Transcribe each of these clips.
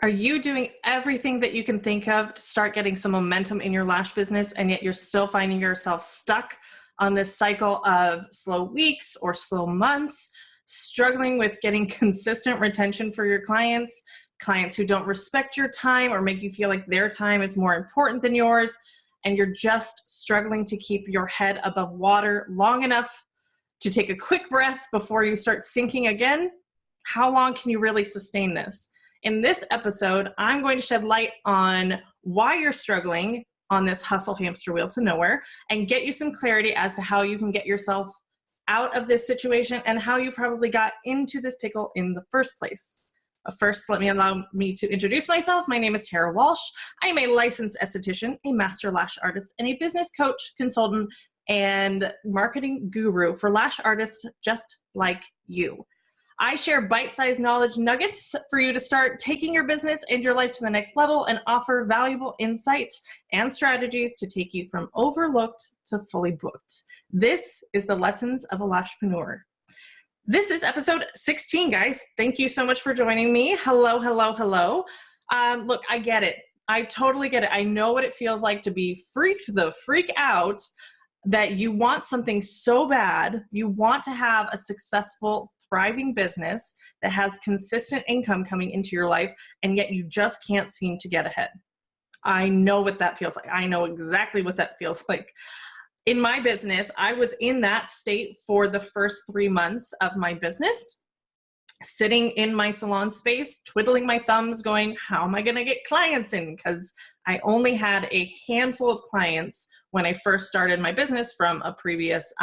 Are you doing everything that you can think of to start getting some momentum in your lash business, and yet you're still finding yourself stuck on this cycle of slow weeks or slow months, struggling with getting consistent retention for your clients, clients who don't respect your time or make you feel like their time is more important than yours, and you're just struggling to keep your head above water long enough to take a quick breath before you start sinking again? How long can you really sustain this? In this episode, I'm going to shed light on why you're struggling on this hustle hamster wheel to nowhere and get you some clarity as to how you can get yourself out of this situation and how you probably got into this pickle in the first place. But first, allow me to introduce myself. My name is Tara Walsh. I am a licensed esthetician, a master lash artist, and a business coach, consultant, and marketing guru for lash artists just like you. I share bite-sized knowledge nuggets for you to start taking your business and your life to the next level and offer valuable insights and strategies to take you from overlooked to fully booked. This is the Lessons of a Lashpreneur. This is episode 16, guys. Thank you so much for joining me. Hello, hello, hello. Look, I get it. I totally get it. I know what it feels like to be freaked the freak out that you want something so bad. You want to have a successful, thriving business that has consistent income coming into your life, and yet you just can't seem to get ahead. I know what that feels like. I know exactly what that feels like. In my business, I was in that state for the first 3 months of my business, sitting in my salon space, twiddling my thumbs, going, how am I going to get clients in? Because I only had a handful of clients when I first started my business from a previous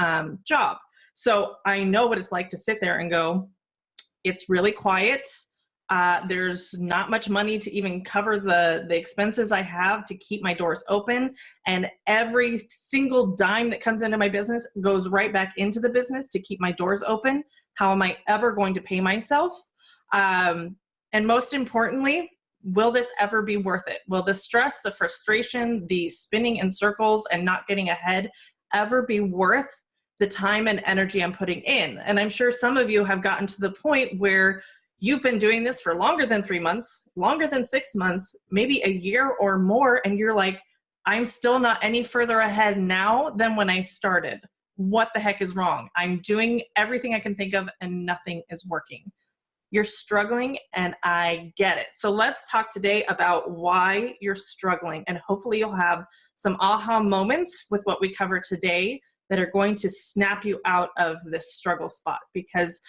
job. So I know what it's like to sit there and go, it's really quiet. There's not much money to even cover the expenses I have to keep my doors open. And every single dime that comes into my business goes right back into the business to keep my doors open. How am I ever going to pay myself? And most importantly, will this ever be worth it? Will the stress, the frustration, the spinning in circles and not getting ahead ever be worth the time and energy I'm putting in? And I'm sure some of you have gotten to the point where you've been doing this for longer than 3 months, longer than 6 months, maybe a year or more, and you're like, I'm still not any further ahead now than when I started. What the heck is wrong? I'm doing everything I can think of and nothing is working. You're struggling, and I get it. So let's talk today about why you're struggling, and hopefully you'll have some aha moments with what we cover today that are going to snap you out of this struggle spot. Because,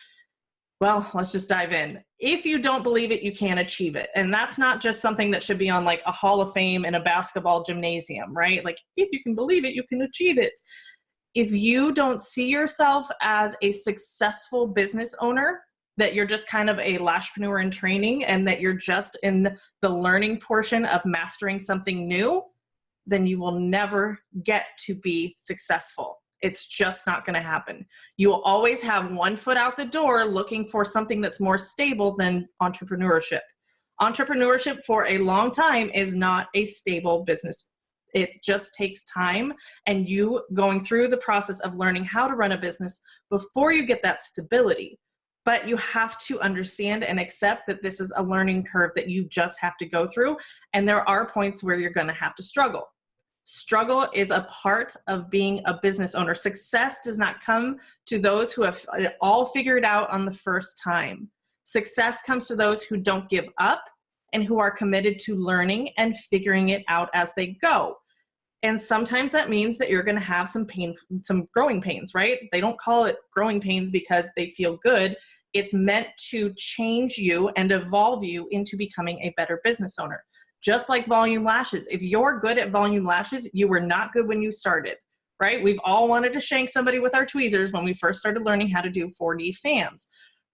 well, let's just dive in. If you don't believe it, you can't achieve it. And that's not just something that should be on like a Hall of Fame in a basketball gymnasium, right? Like, if you can believe it, you can achieve it. If you don't see yourself as a successful business owner, that you're just kind of a lashpreneur in training and that you're just in the learning portion of mastering something new, then you will never get to be successful. It's just not going to happen. You will always have one foot out the door looking for something that's more stable than entrepreneurship. Entrepreneurship for a long time is not a stable business. It just takes time and you going through the process of learning how to run a business before you get that stability. But you have to understand and accept that this is a learning curve that you just have to go through. And there are points where you're going to have to struggle. Struggle is a part of being a business owner. Success does not come to those who have it all figured out on the first time. Success comes to those who don't give up and who are committed to learning and figuring it out as they go. And sometimes that means that you're going to have some pain, some growing pains, right? They don't call it growing pains because they feel good. It's meant to change you and evolve you into becoming a better business owner. Just like volume lashes. If you're good at volume lashes, you were not good when you started, right? We've all wanted to shank somebody with our tweezers when we first started learning how to do 4D fans,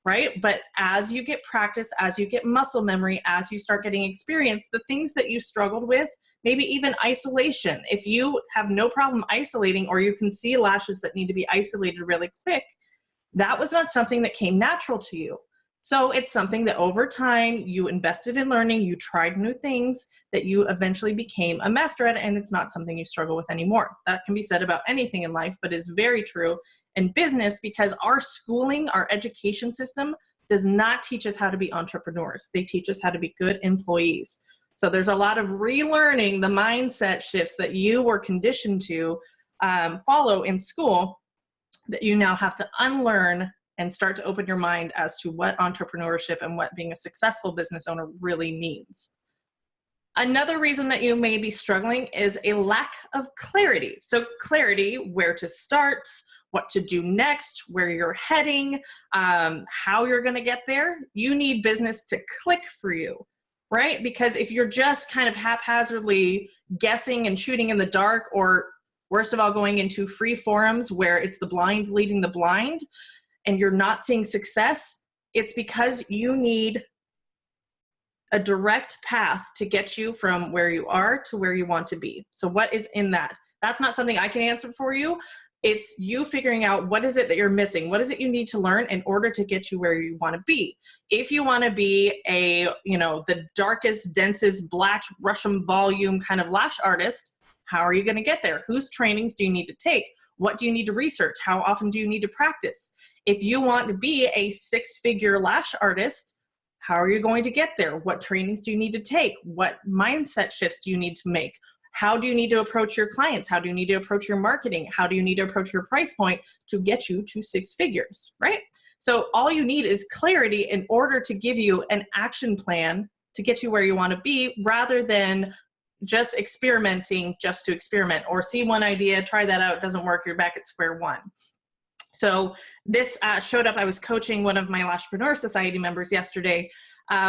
right? But as you get practice, as you get muscle memory, as you start getting experience, the things that you struggled with, maybe even isolation. If you have no problem isolating, or you can see lashes that need to be isolated really quick, that was not something that came natural to you. So it's something that over time you invested in learning, you tried new things that you eventually became a master at, and it's not something you struggle with anymore. That can be said about anything in life, but is very true in business because our schooling, our education system does not teach us how to be entrepreneurs. They teach us how to be good employees. So there's a lot of relearning the mindset shifts that you were conditioned to follow in school that you now have to unlearn and start to open your mind as to what entrepreneurship and what being a successful business owner really means. Another reason that you may be struggling is a lack of clarity. So clarity, where to start, what to do next, where you're heading, how you're going to get there. You need business to click for you, right? Because if you're just kind of haphazardly guessing and shooting in the dark, or worst of all, going into free forums where it's the blind leading the blind and you're not seeing success, it's because you need a direct path to get you from where you are to where you want to be. So what is in that? That's not something I can answer for you. It's you figuring out what is it that you're missing? What is it you need to learn in order to get you where you want to be? If you want to be a, the darkest, densest, black Russian volume kind of lash artist, how are you going to get there? Whose trainings do you need to take? What do you need to research? How often do you need to practice? If you want to be a 6-figure lash artist, how are you going to get there? What trainings do you need to take? What mindset shifts do you need to make? How do you need to approach your clients? How do you need to approach your marketing? How do you need to approach your price point to get you to 6 figures, right? So all you need is clarity in order to give you an action plan to get you where you want to be, rather than just experimenting just to experiment, or see one idea, try that out, doesn't work, you're back at square one. So this showed up. I was coaching one of my Lashpreneur Society members yesterday,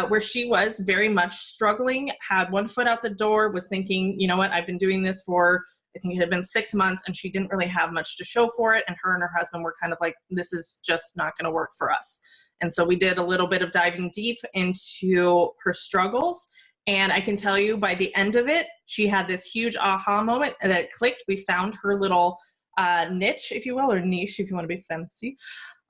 where she was very much struggling, had one foot out the door, was thinking, you know what, I've been doing this for, I think it had been 6 months, and she didn't really have much to show for it. And her husband were kind of like, this is just not going to work for us. And so we did a little bit of diving deep into her struggles. And I can tell you by the end of it, she had this huge aha moment that clicked. We found her little niche, if you will, or niche, if you want to be fancy,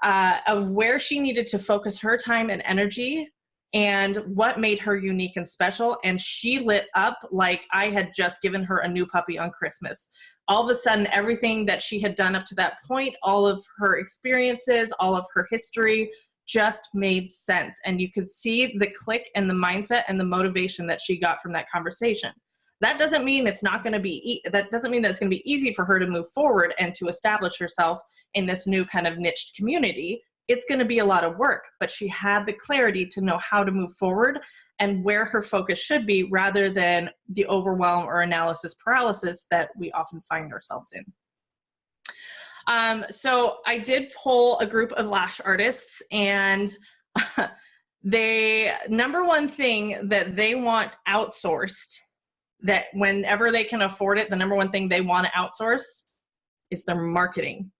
of where she needed to focus her time and energy and what made her unique and special. And she lit up like I had just given her a new puppy on Christmas. All of a sudden, everything that she had done up to that point, all of her experiences, all of her history just made sense. And you could see the click and the mindset and the motivation that she got from that conversation. That doesn't mean it's not going to be, that doesn't mean that it's going to be easy for her to move forward and to establish herself in this new kind of niched community. It's going to be a lot of work, but she had the clarity to know how to move forward and where her focus should be, rather than the overwhelm or analysis paralysis that we often find ourselves in. So I did poll a group of lash artists, and the number one thing that they want outsourced, that whenever they can afford it, the number one thing they want to outsource is their marketing,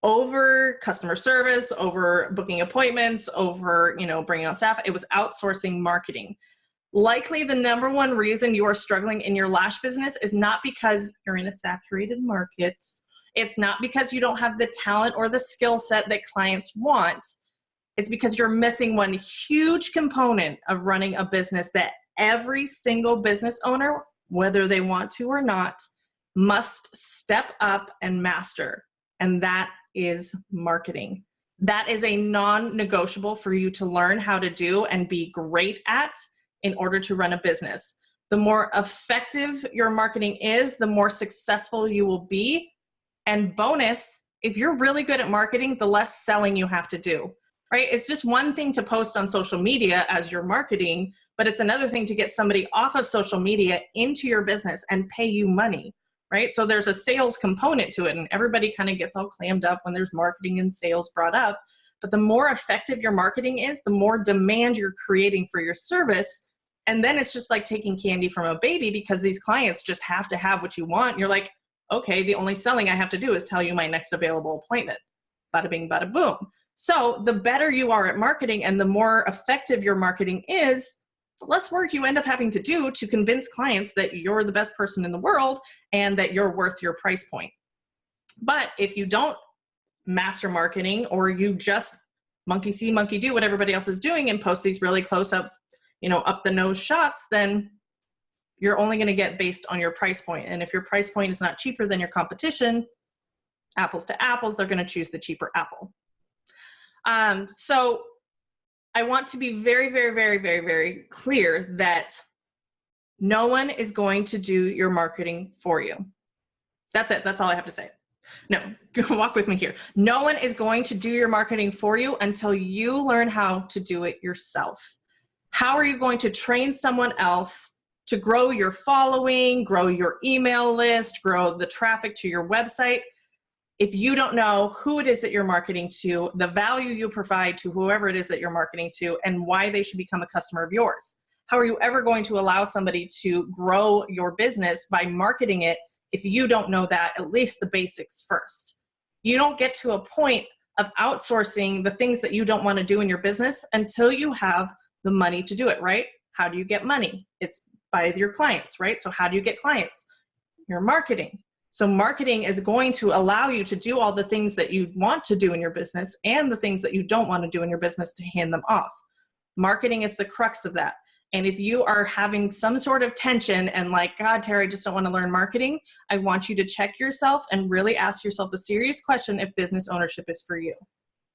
over customer service, over booking appointments, over, bringing on staff. It was outsourcing marketing. Likely the number one reason you are struggling in your lash business is not because you're in a saturated market. It's not because you don't have the talent or the skill set that clients want. It's because you're missing one huge component of running a business that every single business owner, whether they want to or not, must step up and master. And that is marketing. That is a non-negotiable for you to learn how to do and be great at in order to run a business. The more effective your marketing is, the more successful you will be. And bonus, if you're really good at marketing, the less selling you have to do, right? It's just one thing to post on social media as your marketing, but it's another thing to get somebody off of social media into your business and pay you money, right? So there's a sales component to it, and everybody kind of gets all clammed up when there's marketing and sales brought up. But the more effective your marketing is, the more demand you're creating for your service. And then it's just like taking candy from a baby, because these clients just have to have what you want. You're like, okay, the only selling I have to do is tell you my next available appointment. Bada bing, bada boom. So the better you are at marketing and the more effective your marketing is, the less work you end up having to do to convince clients that you're the best person in the world and that you're worth your price point. But if you don't master marketing, or you just monkey see, monkey do what everybody else is doing and post these really close up, up the nose shots, then you're only going to get based on your price point. And if your price point is not cheaper than your competition, apples to apples, they're going to choose the cheaper apple. So I want to be very, very, very, very, very clear that no one is going to do your marketing for you. That's it. That's all I have to say. No, walk with me here. No one is going to do your marketing for you until you learn how to do it yourself. How are you going to train someone else to grow your following, grow your email list, grow the traffic to your website, if you don't know who it is that you're marketing to, the value you provide to whoever it is that you're marketing to, and why they should become a customer of yours? How are you ever going to allow somebody to grow your business by marketing it if you don't know that, at least the basics first? You don't get to a point of outsourcing the things that you don't want to do in your business until you have the money to do it, right? How do you get money? It's by your clients, right? So how do you get clients? Your marketing. So marketing is going to allow you to do all the things that you want to do in your business and the things that you don't want to do in your business to hand them off. Marketing is the crux of that. And if you are having some sort of tension and like, God, Terry, I just don't want to learn marketing, I want you to check yourself and really ask yourself a serious question if business ownership is for you.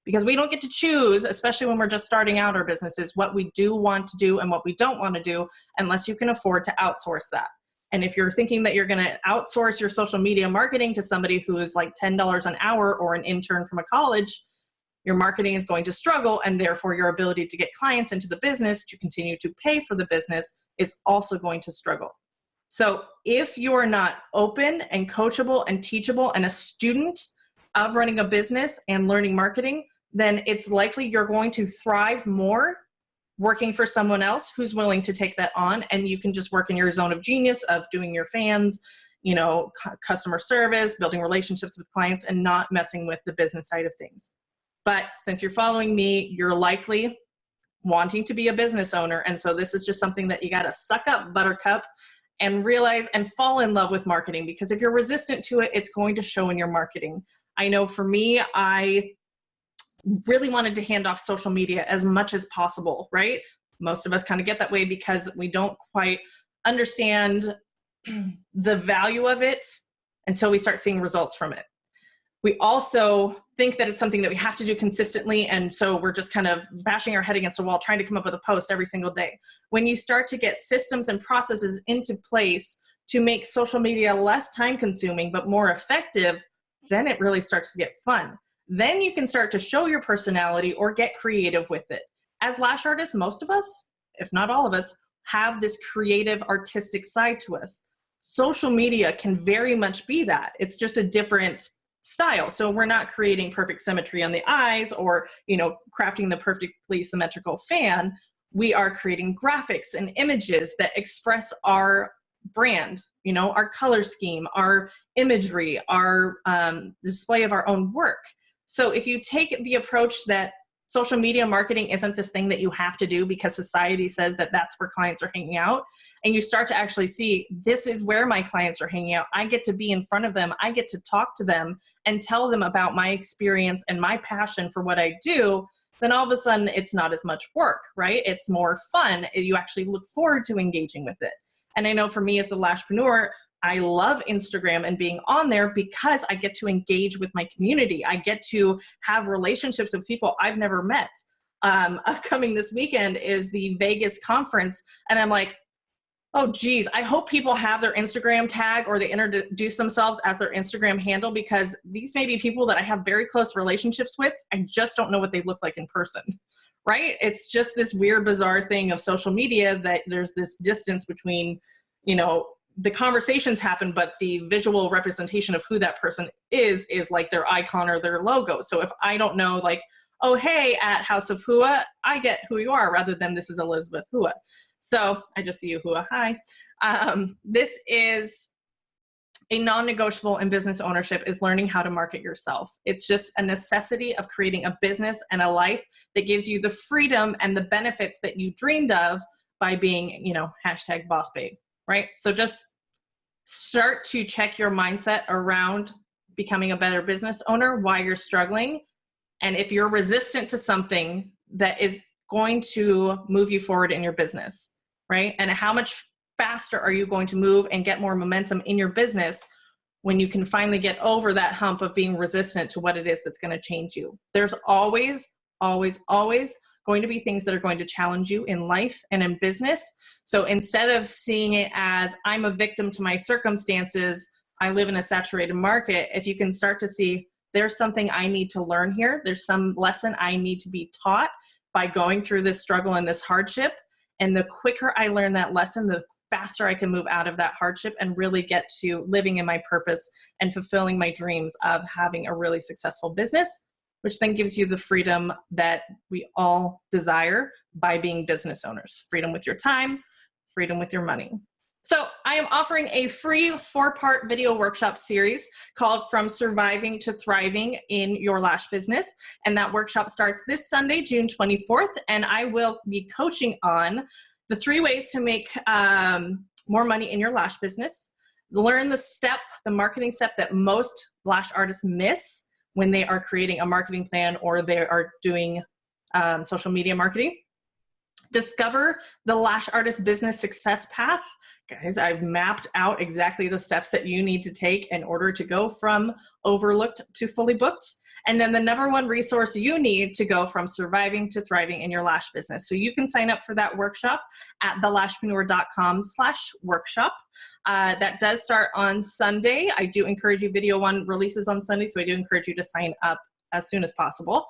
Because we don't get to choose, especially when we're just starting out our businesses, what we do want to do and what we don't want to do unless you can afford to outsource that. And if you're thinking that you're going to outsource your social media marketing to somebody who is like $10 an hour or an intern from a college, your marketing is going to struggle, and therefore your ability to get clients into the business to continue to pay for the business is also going to struggle. So if you're not open and coachable and teachable and a student of running a business and learning marketing, then it's likely you're going to thrive more working for someone else who's willing to take that on, and you can just work in your zone of genius of doing your fans, you know, customer service, building relationships with clients, and not messing with the business side of things. But since you're following me, you're likely wanting to be a business owner, and so this is just something that you got to suck up, buttercup, and realize and fall in love with marketing, because if you're resistant to it, it's going to show in your marketing. I know for me, I really wanted to hand off social media as much as possible, right? Most of us kind of get that way because we don't quite understand the value of it until we start seeing results from it. We also think that it's something that we have to do consistently, and so we're just kind of bashing our head against a wall trying to come up with a post every single day. When you start to get systems and processes into place to make social media less time consuming but more effective, then it really starts to get fun. Then you can start to show your personality or get creative with it. As lash artists, most of us, if not all of us, have this creative, artistic side to us. Social media can very much be that. It's just a different style. So we're not creating perfect symmetry on the eyes or, you know, crafting the perfectly symmetrical fan. We are creating graphics and images that express our brand, you know, our color scheme, our imagery, our display of our own work. So if you take the approach that social media marketing isn't this thing that you have to do because society says that that's where clients are hanging out, and you start to actually see, this is where my clients are hanging out. I get to be in front of them. I get to talk to them and tell them about my experience and my passion for what I do. Then all of a sudden it's not as much work, right? It's more fun. You actually look forward to engaging with it. And I know for me as the Lashpreneur, I love Instagram and being on there because I get to engage with my community. I get to have relationships with people I've never met. Upcoming this weekend is the Vegas conference, and I'm like, oh geez, I hope people have their Instagram tag or they introduce themselves as their Instagram handle, because these may be people that I have very close relationships with. I just don't know what they look like in person, right? It's just this weird, bizarre thing of social media that there's this distance between, you know, the conversations happen, but the visual representation of who that person is like their icon or their logo. So if I don't know, like, oh, hey, at House of Hua, I get who you are, rather than this is Elizabeth Hua. So I just see you, Hua, hi. This is a non-negotiable in business ownership, is learning how to market yourself. It's just a necessity of creating a business and a life that gives you the freedom and the benefits that you dreamed of by being, you know, hashtag boss babe. Right? So just start to check your mindset around becoming a better business owner, why you're struggling. And if you're resistant to something that is going to move you forward in your business, right? And how much faster are you going to move and get more momentum in your business when you can finally get over that hump of being resistant to what it is that's going to change you? There's always, always, always going to be things that are going to challenge you in life and in business. So instead of seeing it as I'm a victim to my circumstances, I live in a saturated market, if you can start to see there's something I need to learn here, there's some lesson I need to be taught by going through this struggle and this hardship. And the quicker I learn that lesson, the faster I can move out of that hardship and really get to living in my purpose and fulfilling my dreams of having a really successful business, which then gives you the freedom that we all desire by being business owners. Freedom with your time, freedom with your money. So I am offering a free 4-part video workshop series called From Surviving to Thriving in Your Lash Business. And that workshop starts this Sunday, June 24th. And I will be coaching on the 3 ways to make more money in your lash business. Learn the marketing step that most lash artists miss when they are creating a marketing plan or they are doing social media marketing. Discover the lash artist business success path. Guys, I've mapped out exactly the steps that you need to take in order to go from overlooked to fully booked. And then the #1 resource you need to go from surviving to thriving in your lash business. So you can sign up for that workshop at thelashpreneur.com/workshop. That does start on Sunday. I do encourage you, video 1 releases on Sunday, so I do encourage you to sign up as soon as possible.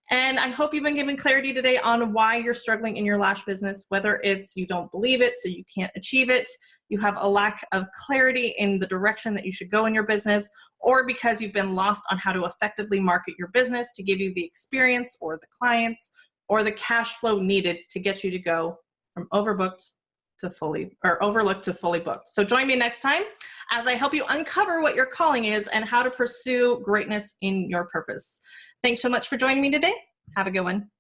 And I hope you've been given clarity today on why you're struggling in your lash business, whether it's you don't believe it, so you can't achieve it, you have a lack of clarity in the direction that you should go in your business, or because you've been lost on how to effectively market your business to give you the experience or the clients or the cash flow needed to get you to go from overlooked to fully booked. So join me next time as I help you uncover what your calling is and how to pursue greatness in your purpose. Thanks so much for joining me today. Have a good one.